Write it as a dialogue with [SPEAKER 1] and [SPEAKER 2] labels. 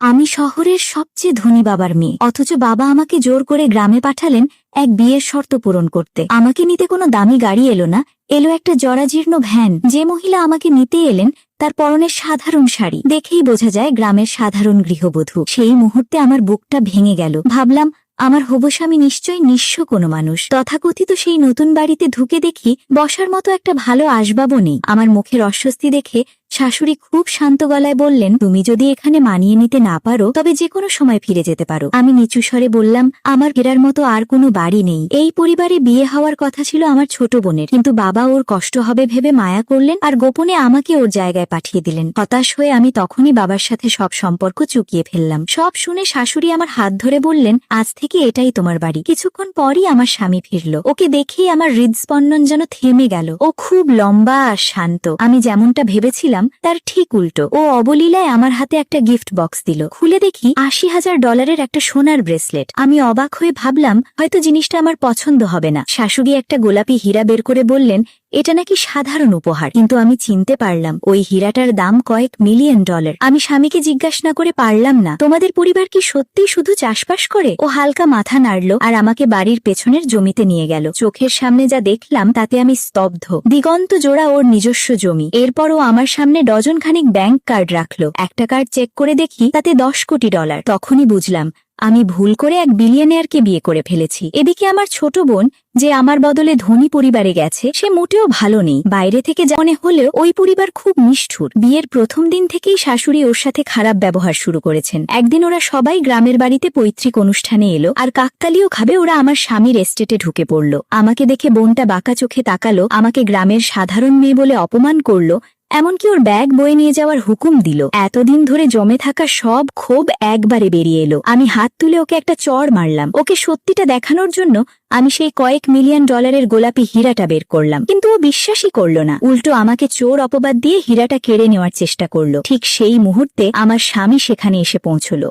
[SPEAKER 1] আমি শহরের সবচেয়ে ধনী বাবার মেয়ে, অথচ বাবা আমাকে জোর করে গ্রামে পাঠালেন এক বিয়ের শর্ত পূরণ করতে। আমাকে নিতে কোনো দামি গাড়ি এলো না, এলো একটা জরাজীর্ণ ভ্যান। যে মহিলা আমাকে নিতে এলেন তার পরনের সাধারণ শাড়ি দেখেই বোঝা যায় গ্রামের সাধারণ গৃহবধূ। সেই মুহূর্তে আমার বুকটা ভেঙে গেল। ভাবলাম আমার হবু স্বামী নিশ্চয়ই নিঃস্ব কোনো মানুষ। তথাকথিত সেই নতুন বাড়িতে ঢুকে দেখি বসার মতো একটা ভালো আসবাবও নেই। আমার মুখের অস্বস্তি দেখে শাশুড়ি খুব শান্ত গলায় বললেন, তুমি যদি এখানে মানিয়ে নিতে না পারো তবে যে কোনো সময় ফিরে যেতে পারো। আমি নিচু স্বরে বললাম, আমার ফেরার মতো আর কোনো বাড়ি নেই। এই পরিবারে বিয়ে হওয়ার কথা ছিল আমার ছোট বোনের, কিন্তু বাবা ওর কষ্ট হবে ভেবে মায়া করলেন আর গোপনে আমাকে ওর জায়গায় পাঠিয়ে দিলেন। হতাশ হয়ে আমি তখনই বাবার সাথে সব সম্পর্ক চুকিয়ে ফেললাম। সব শুনে শাশুড়ি আমার হাত ধরে বললেন, আজ থেকে এটাই তোমার বাড়ি। কিছুক্ষণ পরই আমার স্বামী ফিরল। ওকে দেখেই আমার হৃদস্পন্দন যেন থেমে গেল। ও খুব লম্বা আর শান্ত। আমি যেমনটা ভেবেছিলাম তার ঠিক উল্টো। ও অবলীলায় আমার হাতে একটা গিফট বক্স দিল। খুলে দেখি $৮০,০০০ একটা সোনার ব্রেসলেট। আমি অবাক হয়ে ভাবলাম হয়তো জিনিসটা আমার পছন্দ হবে না। শাশুড়ি একটা গোলাপি হীরা বের করে বললেন, এটা নাকি সাধারণ উপহার। কিন্তু আমি চিনতে পারলাম ওই হীরাটার দাম কয়েক মিলিয়ন ডলার। আমি স্বামীকে জিজ্ঞাসা না করে পারলাম না, তোমাদের পরিবার কি সত্যিই শুধু চাষবাস করে? ও হালকা মাথা নাড়ল আর আমাকে বাড়ির পেছনের জমিতে নিয়ে গেল। চোখের সামনে যা দেখলাম তাতে আমি স্তব্ধ। দিগন্ত জোড়া ওর নিজস্ব জমি। এরপরও আমার সামনে ডজন খানিক ব্যাংক কার্ড রাখলো। একটা কার্ড চেক করে দেখি তাতে $10 কোটি। তখনই বুঝলাম আমি ভুল করে এক বিলিয়নিয়ারকে বিয়ে করে ফেলেছি। এদিকে আমার ছোট বোন, যে আমার বদলে ধনী পরিবারে গেছে, সে মোটেও ভালো নেই। বাইরে থেকে মনে হলেও ওই পরিবার খুব নিষ্ঠুর। বিয়ের প্রথম দিন থেকেই শাশুড়ি ওর সাথে খারাপ ব্যবহার শুরু করেছেন। একদিন ওরা সবাই গ্রামের বাড়িতে পৈতৃক অনুষ্ঠানে এলো আর কাকতালীয় ভাবে ওরা আমার স্বামীর এস্টেটে ঢুকে পড়ল। আমাকে দেখে বোনটা বাঁকা চোখে তাকালো, আমাকে গ্রামের সাধারণ মেয়ে বলে অপমান করলো, এমনকি ওর ব্যাগ বয়ে নিয়ে যাওয়ার হুকুম দিল। এতদিন ধরে জমে থাকা সব ক্ষোভ একবারে বেরিয়ে এলো। আমি হাত তুলে ওকে একটা চড় মারলাম। ওকে সত্যিটা দেখানোর জন্য আমি সেই কয়েক মিলিয়ন ডলারের গোলাপি হীরাটা বের করলাম, কিন্তু ও বিশ্বাসই করল না। উল্টো আমাকে চোর অপবাদ দিয়ে হীরাটা কেড়ে নেওয়ার চেষ্টা করলো। ঠিক সেই মুহূর্তে আমার স্বামী সেখানে এসে পৌঁছলো।